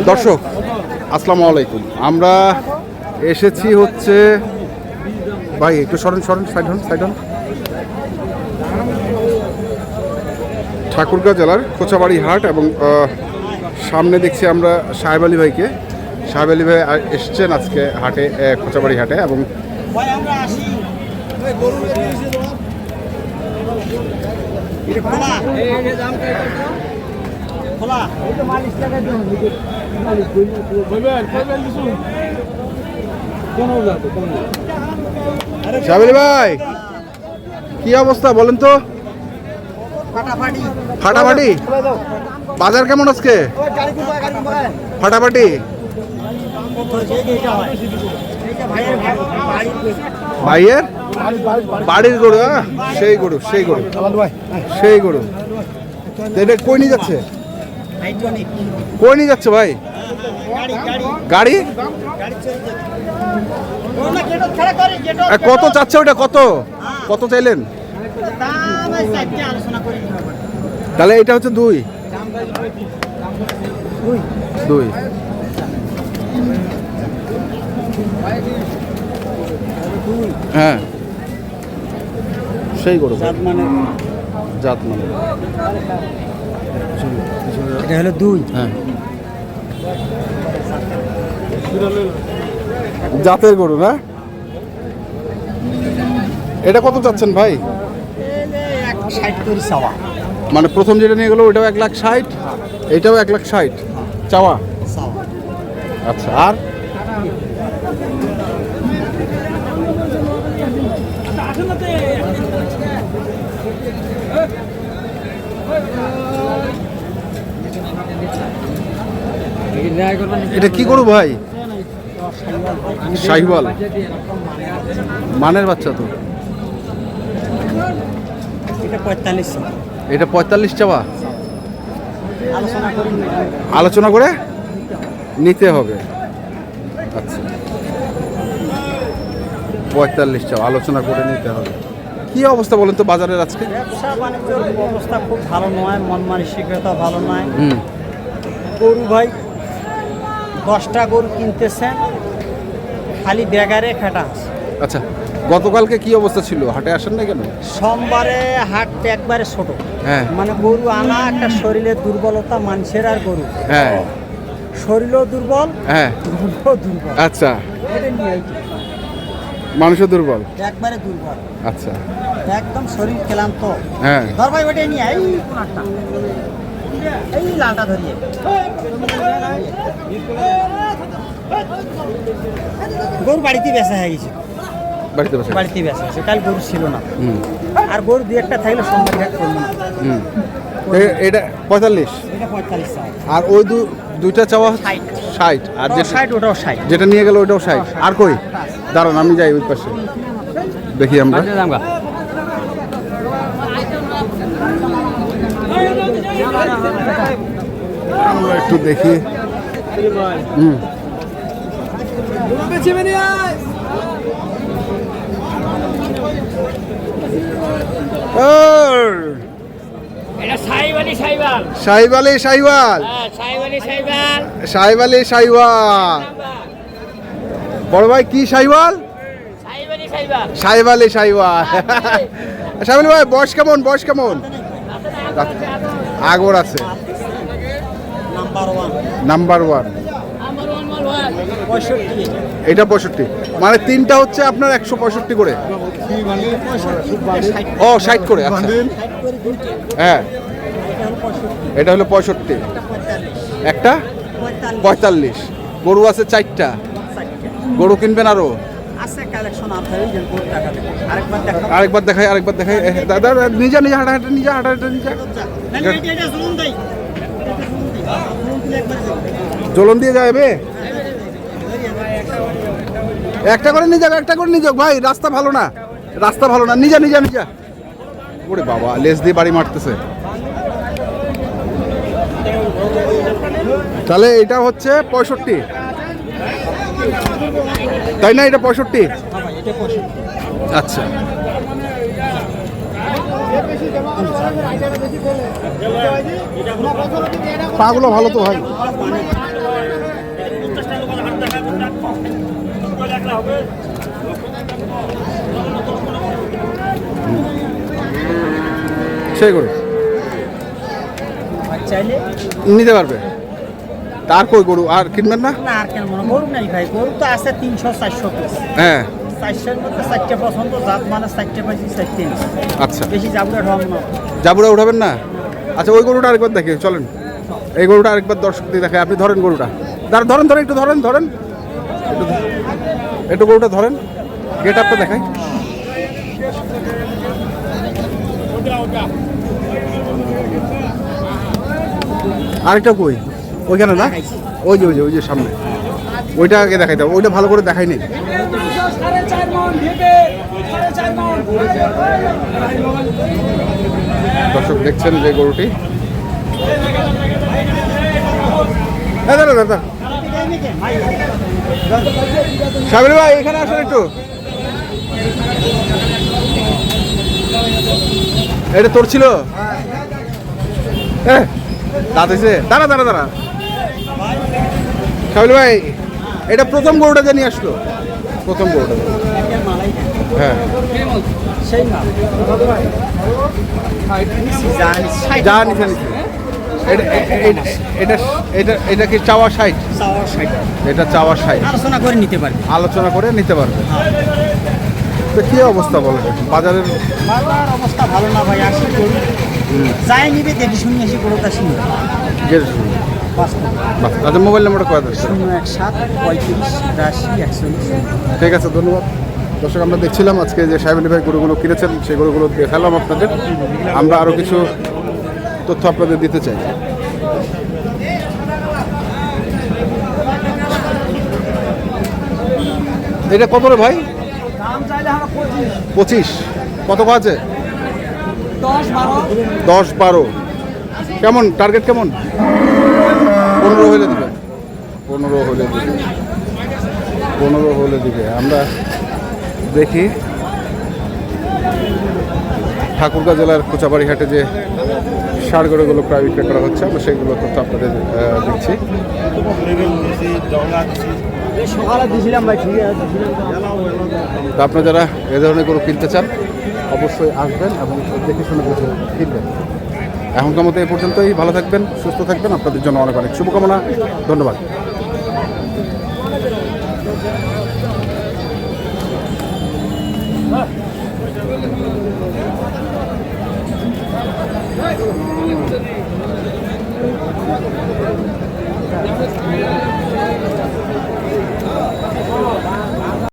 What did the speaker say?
দর্শক আসসালামু আলাইকুম। আমরা এসেছি হচ্ছে ভাই একটু সরেন সাইড হন ঠাকুরগাঁও জেলার খোঁচাবাড়ি হাট এবং সামনে দেখছি আমরা সাহেব আলী ভাইকে। সাহেব আলী ভাই এসছেন আজকে হাটে, খোঁচাবাড়ি হাটে। এবং সাহেব আলী ভাই কি অবস্থা বলেন তো? ফাটাফাটি বাজার কেমন আজকে? ফাটাফাটি ভাইয়ের বাড়ির গরু, সেই গরু এটা কই নিয়ে যাচ্ছে? কই নিয়ে যাচ্ছে ভাই? গাড়ি কত চাচ্ছে ওটা? কত চাইলেন? তাহলে এটা হচ্ছে দুই। হ্যাঁ সেই গরু জাত মানে এটা হলো দুই। হ্যাঁ জাতের গরু না? এটা কত চাচ্ছেন ভাই? মানে প্রথম যেটা নিয়ে গেল ওইটাও 1,60,000, এইটাও 1,60,000 চাওয়া। আচ্ছা, আর এটা কি গরু ভাই? শাহিওয়াল মানের বাচ্চা তো। এটা 45 চাওয়া। আলোচনা করে নিতে হবে। আচ্ছা 45 চাওয়া, আলোচনা করে নিতে হবে। কি অবস্থা বলেন তো বাজারের আজকে? ব্যবসা বাণিজ্যের অবস্থা খুব ভালো নয়, মন মানসিকতা ভালো নয়। গরু ভাই 10টা গরু কিনতেছেন, খালি বেগারে খাটা আছে। আচ্ছা, গতকালকে কি অবস্থা ছিল? হাটে আসেন না কেন? সোমবারে হাট একবারে ছোট। হ্যাঁ, মানে গরু আনা একটা শরীরের দুর্বলতা, মানুষের আর গরু। হ্যাঁ, শরীরও দুর্বল, হ্যাঁ গরুও দুর্বল। আচ্ছা, এটা নিয়ে মানুষও দুর্বল, একবারে দুর্বল। আচ্ছা, একদম শরীর ক্লান্ত। হ্যাঁ, ধর ভাই ওটা নিয়ে এই কোনাটা, এই লালটা ধরিয়ে গরু বাড়িতে বেচা হয়ে গেছে। বাড়িতে বেচা আছে, কাল গরু ছিল না। আর গরু দুই একটা থাকলে সোমবার ঘাট করবো না। এটা 45, এটা 45 চাই। আর ওই দুইটা চাওয়া 60, আর যে 60 ওটাও 60, যেটা নিয়ে গেল ওইটাও 60। আর কই দাঁড়ান, আমি যাই ওই পাশে দেখি। আমরা একটু দেখি। শাহিওয়াল বড় ভাই, কি শাহিওয়াল? শাহিওয়াল ভাই বয়স কেমন? আগর আছে নাম্বার 1। এটা 65, মানে তিনটা হচ্ছে আপনার 165 করে। ও 60 করে। আচ্ছা হ্যাঁ, এটা হলো 65, একটা 45। গরু আছে 4টা। গরু কিনবেন আরো? আরেকবার দেখাই। দাদা নিজে হাঁটা জ্বলন দিয়ে যাবে। একটা করে নিয়ে যাক ভাই, রাস্তা ভালো না। নিজা ওরে বাবা, লেজ দিয়ে বাড়ি মারতেছে। তাহলে এটা হচ্ছে 65, তাই না? এটা 65। আচ্ছা, পাগুলো ভালো তো ভাই। সেই গরু আর চাইলে নিতে পারবে। তার কই গরু আর কিনবেন না? না আর কেন মনে গরু নাই ভাই, গরু তো আছে 300-400 পিস। হ্যাঁ 400-র মধ্যে 4টে পছন্দ, জাত মানে 4টে পাইছি, 4টে নিছি। আচ্ছা, বেশি জাবুরা ঢং না। জাবুরা উঠাবেন না? আচ্ছা, ওই গরুটা আরেকবার দেখে চলেন। এই গরুটা আরেকবার দর্শকদের দেখে। আপনি ধরেন গরুটা, ধরেন ধরেন একটু ধরেন ধরেন একটু গরুটা ধরেন, গেট আপটা দেখাই। আরেকটা কই? ওইখানে না, ওই যে ওই যে ওই যে সামনে ওইটা আগে দেখাই দাও, ওইটা ভালো করে দেখাই নি। দর্শক দেখছেন যে গরুটি, দাদা দাদা সাবির ভাই এখানে আসুন একটু। এটা তোর ছিল? দাঁত হয়েছে? দাঁড়া দাঁড়া দাঁড়া সাবির ভাই, এটা প্রথম গরুটা যে নিয়ে আসলো, প্রথম গরুটা। হ্যাঁ সেই না জানি জানি। এটা কি চাওয়া 60? এটা চাওয়া 60, আলোচনা করে নিতে পারবে। আলোচনা করে নিতে পারবে। তো কি অবস্থা বলেন বাজারের? বাজার অবস্থা ভালো না ভাই, আসি গরু যাই নিবে দেখি শুনি, আসি গরুটা শুনি। আচ্ছা, মোবাইল নাম্বারটা কয় দশ? 017-35-82-140। ঠিক আছে, ধন্যবাদ। দর্শক, আমরা দেখছিলাম আজকে যে সাহেব আলী ভাই গরুগুলো কিনেছেন, সেই গরুগুলো দেখালাম আপনাদের। আমরা আরও কিছু তথ্য আপনাদের দিতে চাই। এটা কত রে ভাই? দাম চাইলে আমরা 25। কত আছে? 10-12। 10-12 কেমন টার্গেট? কেমন? 15 হলে দিবে, 15 হলে দিবে, 15 হলে দিবে। আমরা দেখি ঠাকুরগাঁ জেলার কোচাবাড়ি হাটে যে ষাঁড় গরুগুলো প্রায় বিক্রি করা হচ্ছে, আমরা সেগুলো তথ্য আপনাদের দিচ্ছি। সকালে দিয়েছিলাম ভাই, ঠিক আছে। তো আপনারা যারা এ ধরনের গরু কিনতে চান অবশ্যই আসবেন এবং দেখে শুনে বুঝে কিনবেন। এখনকার মতো এ পর্যন্তই। ভালো থাকবেন, সুস্থ থাকবেন। আপনাদের জন্য অনেক অনেক শুভকামনা। ধন্যবাদ।